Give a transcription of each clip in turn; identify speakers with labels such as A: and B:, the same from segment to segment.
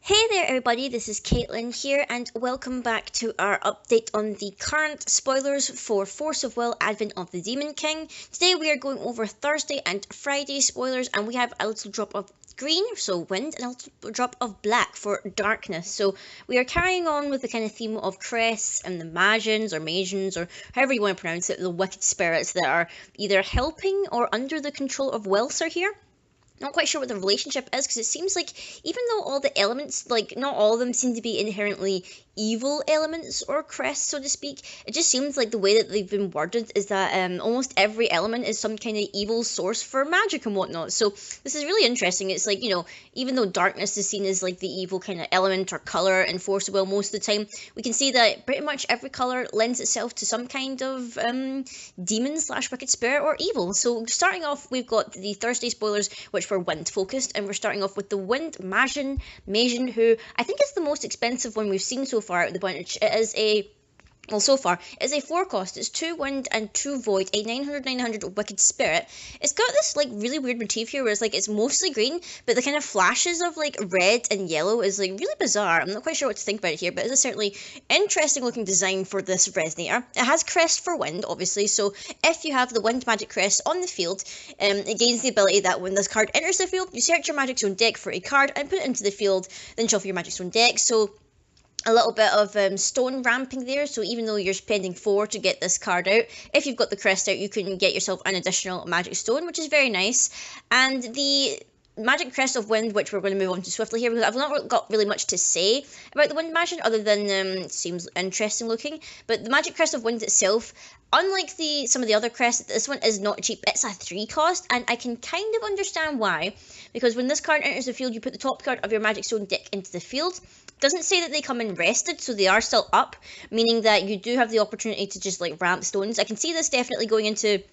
A: Hey there, everybody. This is Caitlin here, and welcome back to our update on the current spoilers for Force of Will Advent of the Demon King. Today, we are going over Thursday and Friday spoilers, and we have a little drop of green, so wind, and a little drop of black for darkness. So, we are carrying on with the kind of theme of Crests and the Magians, or however you want to pronounce it, the wicked spirits that are either helping or under the control of Welser here. Not quite sure what the relationship is because it seems like even though all the elements, like not all of them seem to be inherently evil elements or crests, so to speak, it just seems like the way that they've been worded is that almost every element is some kind of evil source for magic and whatnot. So this is really interesting. It's like, even though darkness is seen as like the evil kind of element or color in Force of Will most of the time, we can see that pretty much every color lends itself to some kind of demon slash wicked spirit or evil. So starting off, we've got the Thursday spoilers, which were wind focused, and we're starting off with the wind Magian, who I think is the most expensive one we've seen so far out of the bunch. It is so far, it's a 4 cost, it's 2 wind and 2 void, a 900 wicked spirit. It's got this like really weird motif here where it's like it's mostly green, but the kind of flashes of like red and yellow is like really bizarre. I'm not quite sure what to think about it here, but it's a certainly interesting looking design for this resonator. It has crest for wind, obviously, so if you have the wind magic crest on the field, it gains the ability that when this card enters the field, you search your magic zone deck for a card and put it into the field, then shuffle your magic zone deck. So a little bit of stone ramping there, so even though you're spending 4 to get this card out, if you've got the crest out, you can get yourself an additional magic stone, which is very nice. And the Magic Crest of Wind, which we're going to move on to swiftly here, because I've not got really much to say about the Wind Magic, other than it seems interesting looking. But the Magic Crest of Wind itself, unlike some of the other crests, this one is not cheap. It's a 3 cost, and I can kind of understand why, because when this card enters the field, you put the top card of your Magic Stone deck into the field. Doesn't say that they come in rested, so they are still up, meaning that you do have the opportunity to just like ramp stones. I can see this definitely going into,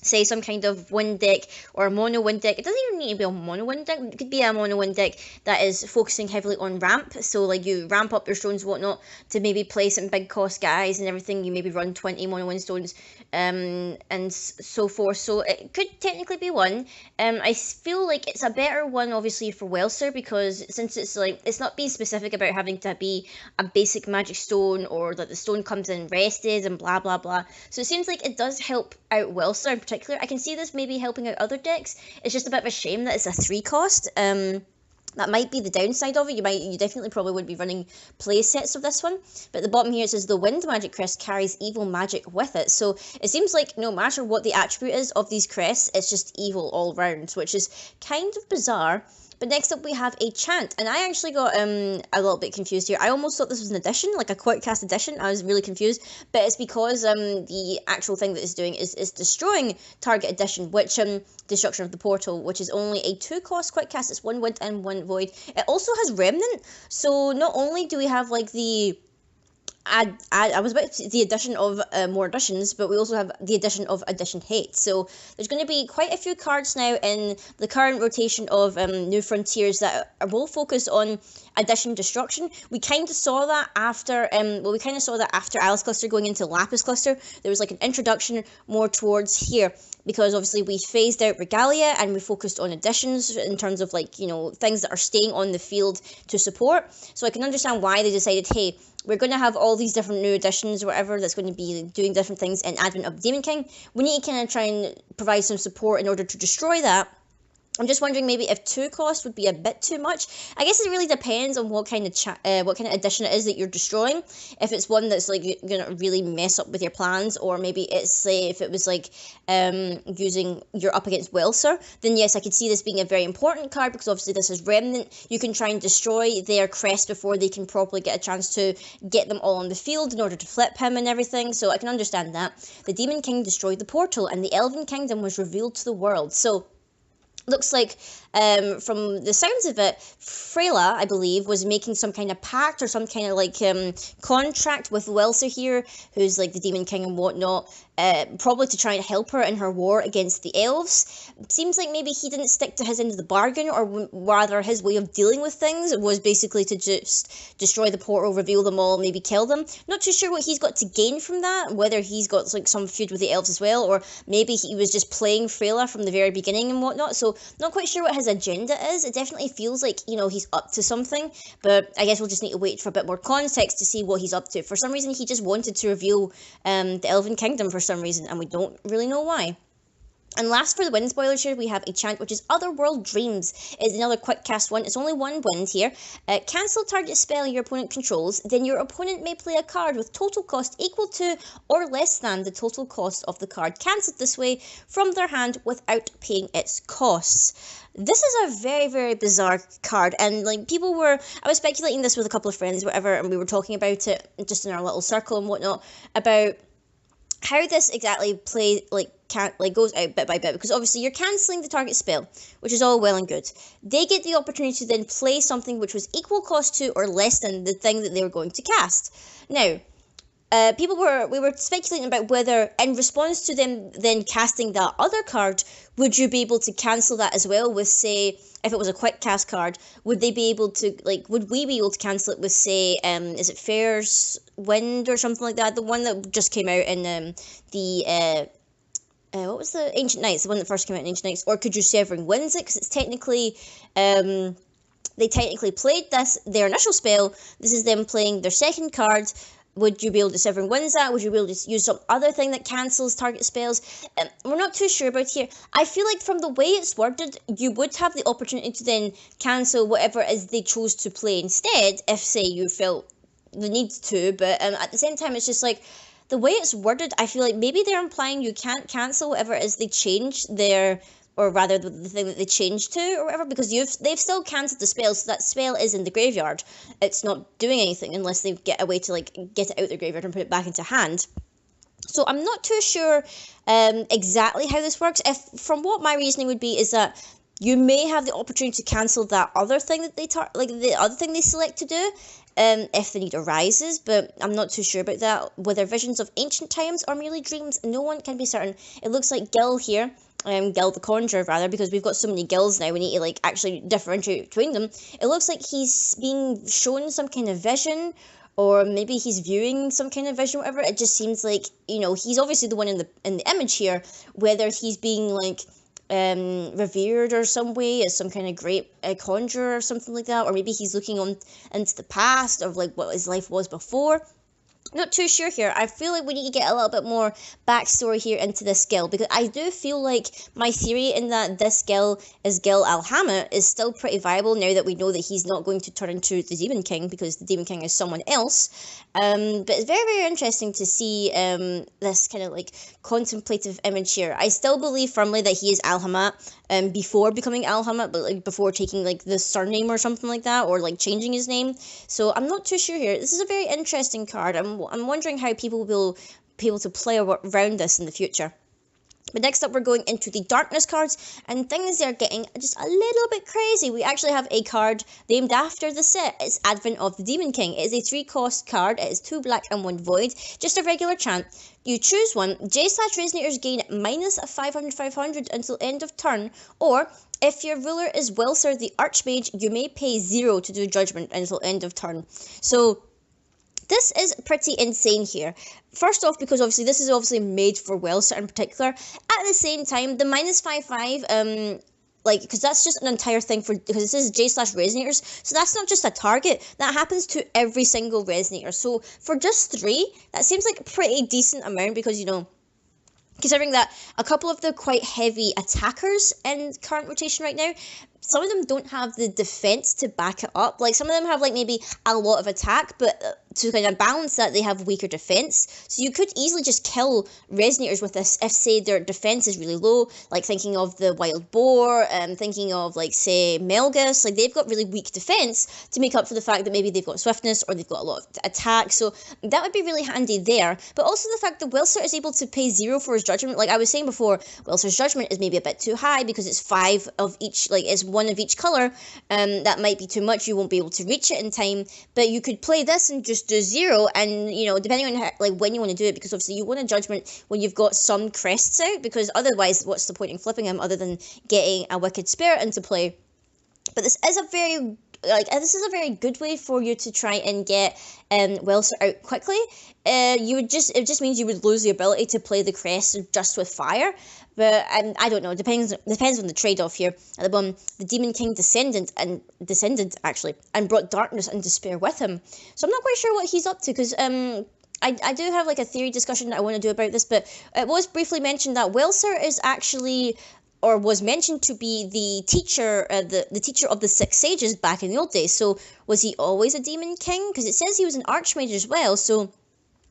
A: say, some kind of wind deck or a mono wind deck. It doesn't even need to be a mono wind deck. It could be a mono wind deck that is focusing heavily on ramp. So like you ramp up your stones and whatnot to maybe play some big cost guys and everything. You maybe run 20 mono wind stones and so forth. So it could technically be one. I feel like it's a better one obviously for Welser, because since it's like it's not being specific about having to be a basic magic stone or that the stone comes in rested and blah blah blah. So it seems like it does help out Welser in particular. I can see this maybe helping out other decks. It's just a bit of a shame that it's a 3 cost. That might be the downside of it. You definitely probably would be running play sets of this one. But at the bottom here it says the Wind Magic Crest carries evil magic with it. So it seems like no matter what the attribute is of these crests, it's just evil all round, which is kind of bizarre. But next up we have a chant, and I actually got a little bit confused here. I almost thought this was an addition, like a quick cast addition. I was really confused, but it's because the actual thing that it's doing is destroying target addition, which destruction of the portal, which is only a 2 cost quick cast. It's 1 wind and 1 void. It also has remnant, so not only do we have like the I was about the addition of more additions, but we also have the addition of addition hate. So there's going to be quite a few cards now in the current rotation of New Frontiers that will focus on addition destruction. We kind of saw that after Alice Cluster going into Lapis Cluster. There was like an introduction more towards here, because obviously we phased out Regalia and we focused on additions in terms of like, things that are staying on the field to support. So I can understand why they decided, hey, we're going to have all these different new additions or whatever that's going to be doing different things in Advent of the Demon King. We need to kind of try and provide some support in order to destroy that. I'm just wondering maybe if 2 cost would be a bit too much. I guess it really depends on what kind of addition it is that you're destroying. If it's one that's like gonna really mess up with your plans, or maybe it's, say, if it was like you're up against Welser, then yes, I could see this being a very important card, because obviously this is Remnant. You can try and destroy their crest before they can properly get a chance to get them all on the field in order to flip him and everything. So I can understand that. The Demon King destroyed the portal, and the Elven Kingdom was revealed to the world. So looks like, from the sounds of it, Freyla, I believe, was making some kind of pact or some kind of like contract with Welser here, who's like the Demon King and whatnot, probably to try and help her in her war against the elves. Seems like maybe he didn't stick to his end of the bargain, or rather his way of dealing with things was basically to just destroy the portal, reveal them all, maybe kill them. Not too sure what he's got to gain from that, whether he's got like some feud with the elves as well, or maybe he was just playing Freyla from the very beginning and whatnot. So not quite sure what his agenda is. It definitely feels like, you know, he's up to something, but I guess we'll just need to wait for a bit more context to see what he's up to. For some reason, he just wanted to reveal the Elven Kingdom for some reason, and we don't really know why. And last for the wind spoilers here, we have a chant which is Otherworld Dreams. It's another quick cast one. It's only one wind here. Cancel target spell your opponent controls, then your opponent may play a card with total cost equal to or less than the total cost of the card cancelled this way from their hand without paying its costs. This is a very, very bizarre card, and like I was speculating this with a couple of friends, whatever, and we were talking about it just in our little circle and whatnot, about how this exactly goes out bit by bit, because obviously you're cancelling the target spell, which is all well and good. They get the opportunity to then play something which was equal cost to or less than the thing that they were going to cast. Now, we were speculating about whether, in response to them then casting that other card, would you be able to cancel that as well with, say, if it was a quick cast card, would we be able to cancel it with, say, is it Fair's Wind or something like that? The one that just came out in what was the Ancient Knights, the one that first came out in Ancient Knights, or could you Severing Winds it, because it's technically, they technically played their initial spell, this is them playing their second card. Would you be able to Severing Winds that? Would you be able to use some other thing that cancels target spells? We're not too sure about here. I feel like from the way it's worded, you would have the opportunity to then cancel whatever it is they chose to play instead, if, say, you felt the need to, but at the same time, it's just like, the way it's worded, I feel like maybe they're implying you can't cancel whatever it is they changed or rather the thing that they changed to or whatever, because they've still cancelled the spell, so that spell is in the graveyard. It's not doing anything unless they get a way to like get it out of the graveyard and put it back into hand. So I'm not too sure exactly how this works. From what my reasoning would be is that you may have the opportunity to cancel that other thing that the other thing they select to do, if the need arises, but I'm not too sure about that. Whether visions of ancient times or merely dreams, no one can be certain. It looks like Gil here, Gil the Conjurer rather, because we've got so many Gils now, we need to like actually differentiate between them. It looks like he's being shown some kind of vision, or maybe he's viewing some kind of vision, whatever. It just seems like, you know, he's obviously the one in the image here, whether he's being like revered or some way as some kind of great conjurer or something like that, or maybe he's looking on into the past of like what his life was before. Not too sure here. I feel like we need to get a little bit more backstory here into this Gil, because I do feel like my theory in that this Gil is Gil Alhamit is still pretty viable now that we know that he's not going to turn into the Demon King, because the Demon King is someone else. But it's very, very interesting to see this kind of like contemplative image here. I still believe firmly that he is Alhamit before becoming Alhamit, but like before taking like the surname or something like that, or like changing his name. So I'm not too sure here. This is a very interesting card. I'm wondering how people will be able to play around this in the future. But next up, we're going into the Darkness cards, and things are getting just a little bit crazy. We actually have a card named after the set. It's Advent of the Demon King. It is a 3-cost card. It is 2 black and 1 void. Just a regular chant. You choose one. J/Resonators gain minus 500/500 until end of turn, or if your ruler is Welser the Archmage, you may pay 0 to do Judgment until end of turn. So this is pretty insane here. First off, because obviously this is obviously made for Welser in particular. At the same time, the minus 5/5, because that's just an entire thing because this is J/Resonators, so that's not just a target. That happens to every single Resonator. So for just 3, that seems like a pretty decent amount, because, you know, considering that a couple of the quite heavy attackers in current rotation right now, some of them don't have the defense to back it up. Like, some of them have, like, maybe a lot of attack, but to kind of balance that, they have weaker defense. So you could easily just kill Resonators with this if, say, their defense is really low. Like, thinking of the Wild Boar, thinking of, like, say, Melgus. Like, they've got really weak defense to make up for the fact that maybe they've got swiftness or they've got a lot of attack. So that would be really handy there. But also the fact that Welser is able to pay 0 for his Judgment. Like I was saying before, Welser's Judgment is maybe a bit too high because it's 5 of each, like, it's 1 of each colour. That might be too much. You won't be able to reach it in time. But you could play this and just do 0, and, you know, depending on how, like, when you want to do it, because obviously you want a Judgment when you've got some Crests out, because otherwise what's the point in flipping him other than getting a Wicked Spirit into play. But this is a very this is a very good way for you to try and get Welser out quickly. It just means you would lose the ability to play the Crest just with fire. But I don't know. Depends on the trade-off here. At the bottom, the Demon King descended actually and brought darkness and despair with him. So I'm not quite sure what he's up to, because I do have like a theory discussion that I want to do about this, but it was briefly mentioned that Welser is actually, or was mentioned to be, the teacher, the teacher of the Six Sages back in the old days. So was he always a Demon King? Because it says he was an Archmage as well. So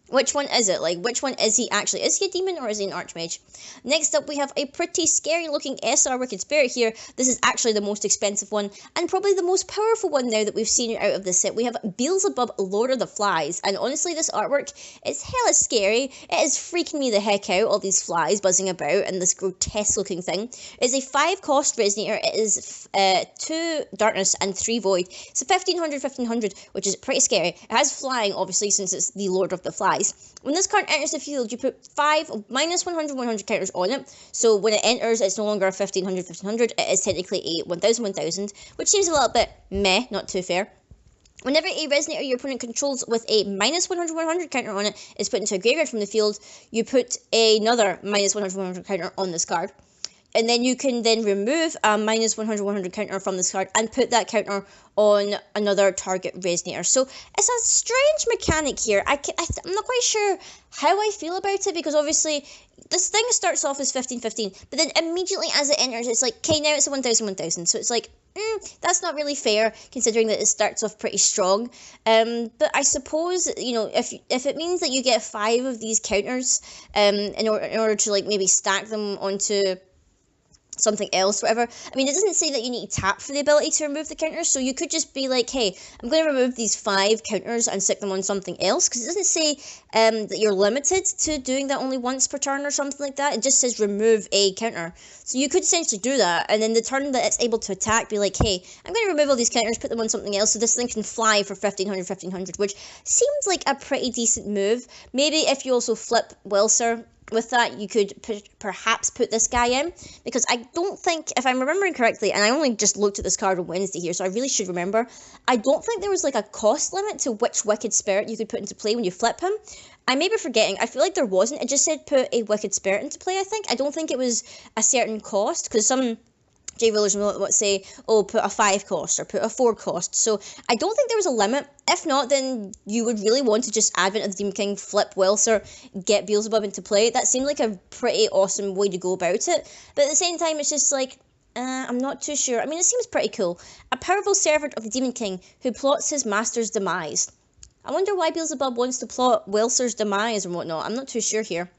A: which one is it? Like, which one is he actually? Is he a demon or is he an archmage? Next up, we have a pretty scary looking SR Wicked Spirit here. This is actually the most expensive one, and probably the most powerful one now that we've seen out of this set. We have Beelzebub, Lord of the Flies, and honestly, this artwork is hella scary. It is freaking me the heck out, all these flies buzzing about, and this grotesque looking thing. It's a 5-cost Resonator. It is 2 Darkness and 3 Void. It's a 1500, which is pretty scary. It has flying, obviously, since it's the Lord of the Flies. When this card enters the field, you put 5 -100 counters on it. So when it enters, it's no longer a 1500. It is technically a 1000, which seems a little bit meh, not too fair. Whenever a Resonator your opponent controls with a -100 counter on it is put into a graveyard from the field, you put another -100 counter on this card. And then you can then remove a -100 counter from this card and put that counter on another target Resonator. So it's a strange mechanic here. I'm not quite sure how I feel about it, because obviously this thing starts off as 15, but then immediately as it enters, it's like, okay, now it's a 1000. So it's like, that's not really fair, considering that it starts off pretty strong. But I suppose, you know, if it means that you get 5 of these counters, in order to like maybe stack them onto something else, whatever. I mean, it doesn't say that you need to tap for the ability to remove the counters, so you could just be like, hey, I'm going to remove these 5 counters and stick them on something else, because it doesn't say that you're limited to doing that only once per turn or something like that. It just says remove a counter. So you could essentially do that, and then the turn that it's able to attack, be like, hey, I'm going to remove all these counters, put them on something else, so this thing can fly for 1500, which seems like a pretty decent move. Maybe if you also flip Welser with that, you could perhaps put this guy in, because I don't think, if I'm remembering correctly, and I only just looked at this card on Wednesday here, so I really should remember, I don't think there was like a cost limit to which Wicked Spirit you could put into play when you flip him. I may be forgetting. I feel like there wasn't. It just said put a Wicked Spirit into play, I think. I don't think it was a certain cost, because some J-Rollers will say, oh, put a 5 cost or put a 4 cost. So I don't think there was a limit. If not, then you would really want to just Advent of the Demon King, flip Welser, get Beelzebub into play. That seemed like a pretty awesome way to go about it. But at the same time, it's just like, I'm not too sure. I mean, it seems pretty cool. A powerful servant of the Demon King who plots his master's demise. I wonder why Beelzebub wants to plot Welser's demise and whatnot. I'm not too sure here.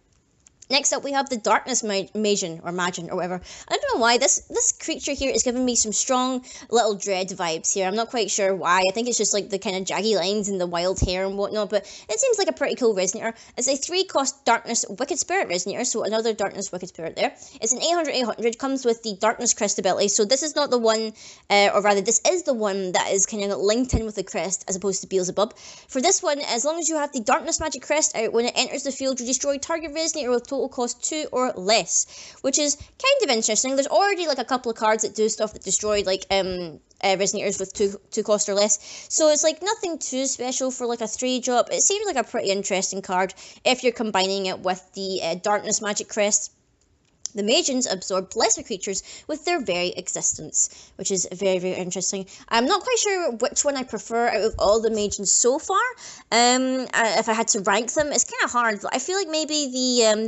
A: Next up, we have the Darkness Magin, or whatever. I don't know why, this creature here is giving me some strong little Dread vibes here. I'm not quite sure why. I think it's just like the kind of jaggy lines and the wild hair and whatnot, but it seems like a pretty cool Resonator. It's a 3-cost Darkness Wicked Spirit Resonator, so another Darkness Wicked Spirit there. It's an 800, comes with the Darkness Crest ability, so this is not the one, or rather, this is the one that is kind of linked in with the Crest, as opposed to Beelzebub. For this one, as long as you have the Darkness Magic Crest out, when it enters the field, you destroy target Resonator with total cost 2 or less, which is kind of interesting. There's already like a couple of cards that do stuff that destroy like Resonators with 2 cost or less, so it's like nothing too special for like a 3-drop. It seems like a pretty interesting card if you're combining it with the Darkness Magic Crest. The Magians absorb lesser creatures with their very existence, which is very, very interesting. I'm not quite sure which one I prefer out of all the Magians so far. If I had to rank them, it's kind of hard. I feel like maybe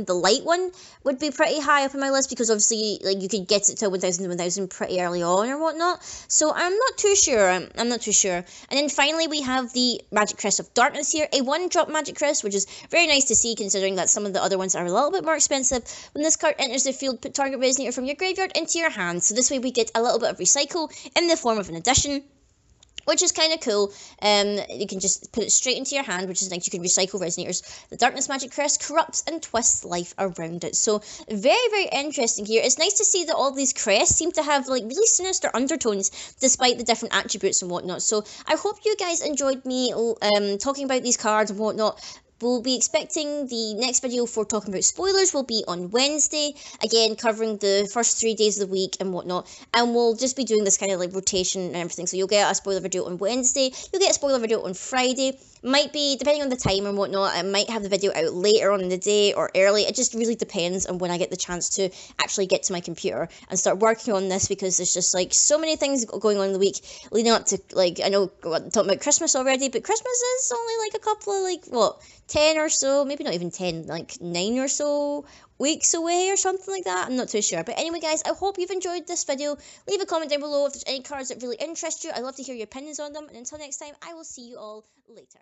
A: the light one would be pretty high up on my list, because obviously like you could get it to 1000 pretty early on or whatnot. So I'm not too sure. I'm not too sure. And then finally we have the Magic Crest of Darkness here, a 1-drop Magic Crest, which is very nice to see considering that some of the other ones are a little bit more expensive. When this card enters the field, put target Resonator from your graveyard into your hand. So this way we get a little bit of recycle in the form of an addition, which is kind of cool. You can just put it straight into your hand, which is nice. You can recycle Resonators. The Darkness Magic Crest corrupts and twists life around it. So very, very interesting here. It's nice to see that all these crests seem to have like really sinister undertones despite the different attributes and whatnot. So I hope you guys enjoyed me talking about these cards and whatnot. We'll be expecting the next video for talking about spoilers will be on Wednesday, again covering the first 3 days of the week and whatnot, and we'll just be doing this kind of like rotation and everything. So you'll get a spoiler video on Wednesday, you'll get a spoiler video on Friday. Might be, depending on the time and whatnot, I might have the video out later on in the day or early. It just really depends on when I get the chance to actually get to my computer and start working on this, because there's just like so many things going on in the week leading up to, like, I know I'm talking about Christmas already, but Christmas is only like a couple of, like, what, 10 or so, maybe not even 10, like 9 or so weeks away or something like that. I'm not too sure. But anyway, guys, I hope you've enjoyed this video. Leave a comment down below if there's any cards that really interest you. I'd love to hear your opinions on them. And until next time, I will see you all later.